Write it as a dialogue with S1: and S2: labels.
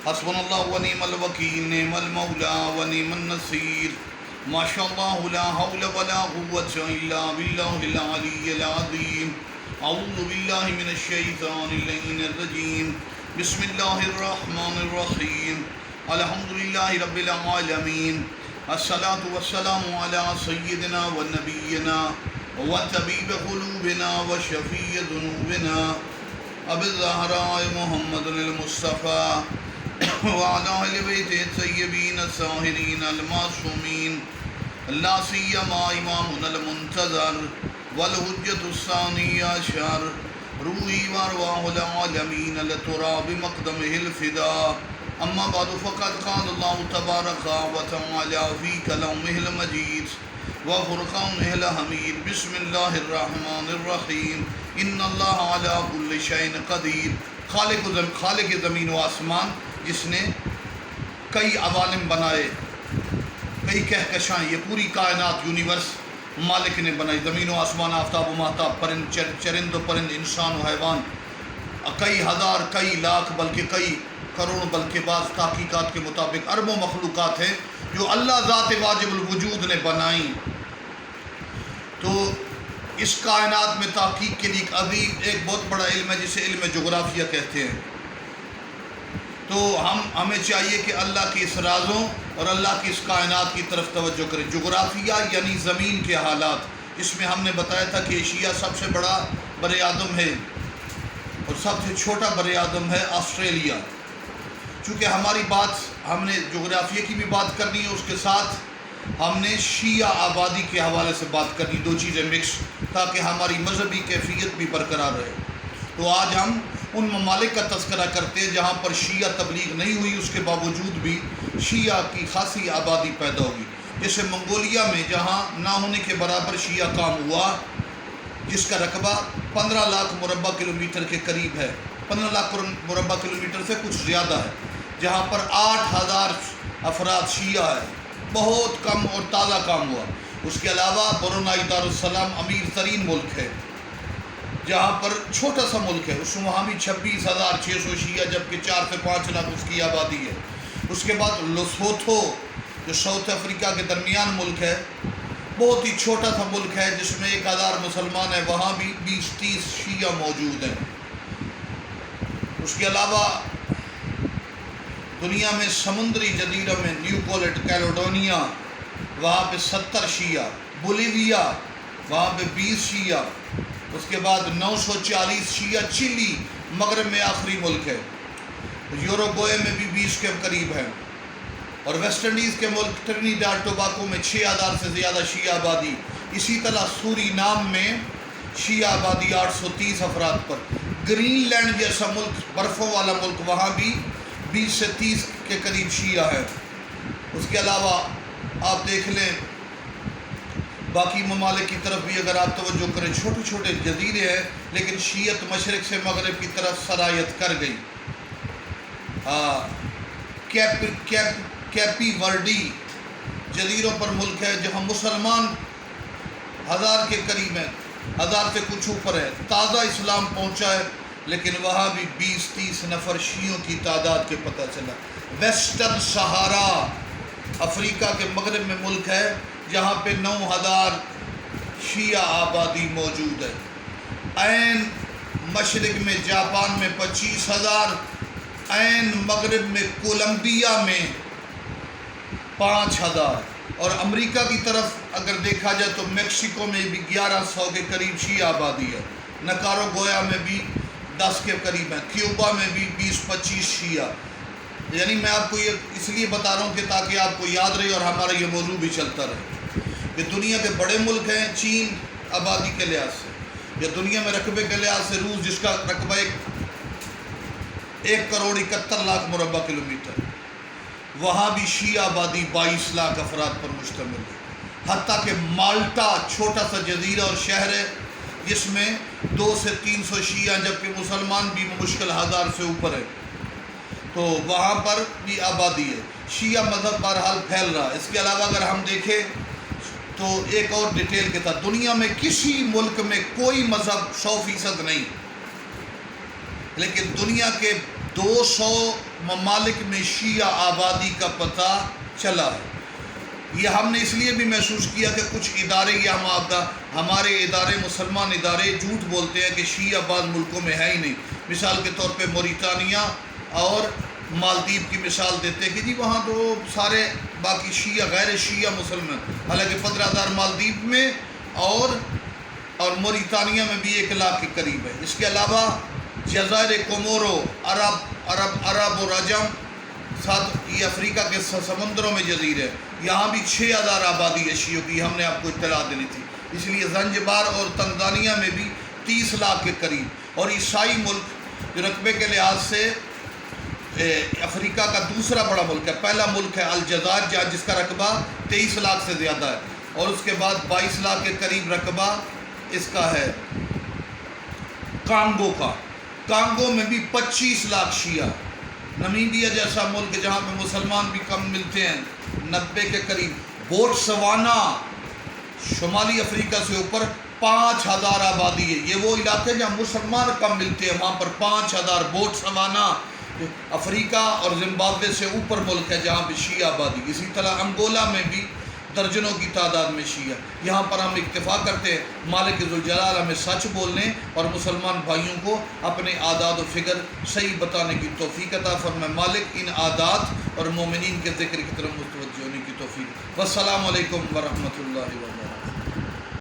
S1: حسبنا اللہ ونعم الوکیل، نعم المولا ونعم النصیر، ما شاء اللہ لا حول ولا قوة الا باللہ العلی العظیم۔ اعوذ باللہ من الشیطان اللعین الرجیم، بسم اللہ الرحمن الرحیم، الحمدللہ رب العالمین، الصلاة والسلام علی سیدنا و نبینا و طبیب قلوبنا و شفیع ذنوبنا ابی الزہراء محمد المصطفیٰ وعلی اہل بیت الطیبین الطاہرین المعصومین، لا سیما امامنا المنتظر والحجۃ الثانی عشر، روحی وارواح العالمین لتراب مقدمہ الفداء، اما بعد فقد قال اللہ تبارک و تعالی فی کلامہ المجید وفرقانہ الحمید، بسم اللہ الرحمن الرحیم، ان اللہ علی کل شیء قدیر۔ خالق زمین و آسمان، جس نے کئی عوالم بنائے، کئی کہکشاں، یہ پوری کائنات یونیورس مالک نے بنائی، زمین و آسمان، آفتاب و ماہتاب، پرند چرند و پرند، انسان و حیوان، کئی ہزار، کئی لاکھ، بلکہ کئی کروڑ، بلکہ بعض تحقیقات کے مطابق اربوں مخلوقات ہیں جو اللہ ذات واجب الوجود نے بنائیں۔ تو اس کائنات میں تحقیق کے لیے ایک بہت بڑا علم ہے جسے علم جغرافیہ کہتے ہیں۔ تو ہمیں چاہیے کہ اللہ کے اس رازوں اور اللہ کی اس کائنات کی طرف توجہ کریں۔ جغرافیہ یعنی زمین کے حالات، اس میں ہم نے بتایا تھا کہ ایشیا سب سے بڑا بر اعظم ہے اور سب سے چھوٹا بر اعظم ہے آسٹریلیا۔ چونکہ ہماری بات، ہم نے جغرافیہ کی بھی بات کرنی ہے، اس کے ساتھ ہم نے شیعہ آبادی کے حوالے سے بات کرنی، دو چیزیں مکس، تاکہ ہماری مذہبی کیفیت بھی برقرار رہے۔ تو آج ہم ان ممالک کا تذکرہ کرتے ہیں جہاں پر شیعہ تبلیغ نہیں ہوئی، اس کے باوجود بھی شیعہ کی خاصی آبادی پیدا ہوئی، جیسے منگولیا میں جہاں نہ ہونے کے برابر شیعہ کام ہوا، جس کا رقبہ 15 لاکھ مربع کلومیٹر کے قریب ہے، 15 لاکھ مربع کلومیٹر سے کچھ زیادہ ہے، جہاں پر 8000 افراد شیعہ ہیں، بہت کم اور تازہ کام ہوا۔ اس کے علاوہ برونائی دارالسلام امیر ترین ملک ہے، جہاں پر چھوٹا سا ملک ہے، وہاں بھی 26,600 شیعہ، جبکہ 4 سے 5 لاکھ اس کی آبادی ہے۔ اس کے بعد لسوتھو جو ساؤتھ افریقہ کے درمیان ملک ہے، بہت ہی چھوٹا سا ملک ہے جس میں 1000 مسلمان ہیں، وہاں بھی 20-30 شیعہ موجود ہیں۔ اس کے علاوہ دنیا میں سمندری جزیرہ میں نیو کیلیڈونیا، وہاں پہ 70 شیعہ، بولیویا وہاں پہ 20 شیعہ، اس کے بعد 940 شیعہ چلی، مغرب میں آخری ملک ہے، یوروگوئے میں بھی 20 کے قریب ہیں، اور ویسٹ انڈیز کے ملک ٹرینیڈاڈ ٹوباکو میں 6000 سے زیادہ شیعہ آبادی۔ اسی طرح سوری نام میں شیعہ آبادی 830 افراد پر۔ گرین لینڈ جیسا ملک، برفوں والا ملک، وہاں بھی 20 سے 30 کے قریب شیعہ ہیں۔ اس کے علاوہ آپ دیکھ لیں باقی ممالک کی طرف بھی اگر آپ توجہ کریں، چھوٹے چھوٹے جزیرے ہیں لیکن شیعت مشرق سے مغرب کی طرف سرایت کر گئی۔ کیپی ورڈی جزیروں پر ملک ہے جہاں مسلمان 1000 کے قریب ہیں، 1000 سے کچھ اوپر ہے، تازہ اسلام پہنچا ہے، لیکن وہاں بھی 20-30 نفر شیعوں کی تعداد کے پتہ چلا۔ ویسٹرن صحارا افریقہ کے مغرب میں ملک ہے جہاں پہ 9000 شیعہ آبادی موجود ہے۔ عین مشرق میں جاپان میں 25000، عین مغرب میں کولمبیا میں 5000، اور امریکہ کی طرف اگر دیکھا جائے تو میکسیکو میں بھی 1100 کے قریب شیعہ آبادی ہے، نکاراگویا میں بھی 10 کے قریب ہے، کیوبا میں بھی 20-25 شیعہ۔ یعنی میں آپ کو یہ اس لیے بتا رہا ہوں کہ تاکہ آپ کو یاد رہے اور ہمارا یہ موضوع بھی چلتا رہے۔ یہ دنیا کے بڑے ملک ہیں، چین آبادی کے لحاظ سے، یا دنیا میں رقبے کے لحاظ سے روس، جس کا رقبہ 1 کروڑ 71 لاکھ مربع کلومیٹر، وہاں بھی شیعہ آبادی 22 لاکھ افراد پر مشتمل ہے۔ حتیٰ کہ مالٹا چھوٹا سا جزیرہ اور شہر ہے جس میں 200 سے 300 شیعہ، جبکہ مسلمان بھی مشکل 1000 سے اوپر ہے، تو وہاں پر بھی آبادی ہے۔ شیعہ مذہب بہرحال پھیل رہا ہے۔ اس کے علاوہ اگر ہم دیکھیں تو ایک اور ڈیٹیل کے ساتھ، دنیا میں کسی ملک میں کوئی مذہب 100% نہیں، لیکن دنیا کے 200 ممالک میں شیعہ آبادی کا پتہ چلا ہے۔ یہ ہم نے اس لیے بھی محسوس کیا کہ کچھ ادارے یا ہمارے ادارے مسلمان ادارے جھوٹ بولتے ہیں کہ شیعہ بعض ملکوں میں ہے ہی نہیں۔ مثال کے طور پہ موریتانیہ اور مالدیپ کی مثال دیتے ہیں کہ جی وہاں تو سارے باقی شیعہ غیر شیعہ مسلمان، حالانکہ 15,000 مالدیپ میں اور موریتانیہ میں بھی 1 لاکھ کے قریب ہے۔ اس کے علاوہ جزائر کومورو، عرب و رجم، ساتھ یہ افریقہ کے سمندروں میں جزیرے، یہاں بھی 6,000 آبادی ہے شیعوں کی، ہم نے آپ کو اطلاع دینی تھی۔ اس لیے زنجبار اور تنزانیہ میں بھی 30 لاکھ کے قریب، اور عیسائی ملک جو رقبے کے لحاظ سے افریقہ کا دوسرا بڑا ملک ہے، پہلا ملک ہے الجزائر جس کا رقبہ 23 لاکھ سے زیادہ ہے، اور اس کے بعد 22 لاکھ کے قریب رقبہ اس کا ہے کانگو کا۔ کانگو میں بھی 25 لاکھ شیعہ۔ نمیبیا جیسا ملک جہاں پہ مسلمان بھی کم ملتے ہیں، 90 کے قریب۔ بوٹسوانا شمالی افریقہ سے اوپر 5,000 آبادی ہے۔ یہ وہ علاقے جہاں مسلمان کم ملتے ہیں، وہاں پر 5,000۔ بوٹسوانا افریقہ اور زمبابوے سے اوپر ملک ہے جہاں پہ شیعہ آبادی۔ اسی طرح انگولا میں بھی درجنوں کی تعداد میں شیعہ۔ یہاں پر ہم اکتفا کرتے ہیں مالک ذوالجلال ہمیں سچ بولنے اور مسلمان بھائیوں کو اپنے اعداد و فگر صحیح بتانے کی توفیق عطا فرمائے۔ مالک ان اعداد اور مومنین کے ذکر کی طرف متوجہ ہونے کی توفیق۔ والسلام علیکم ورحمۃ اللہ وبرکاتہ۔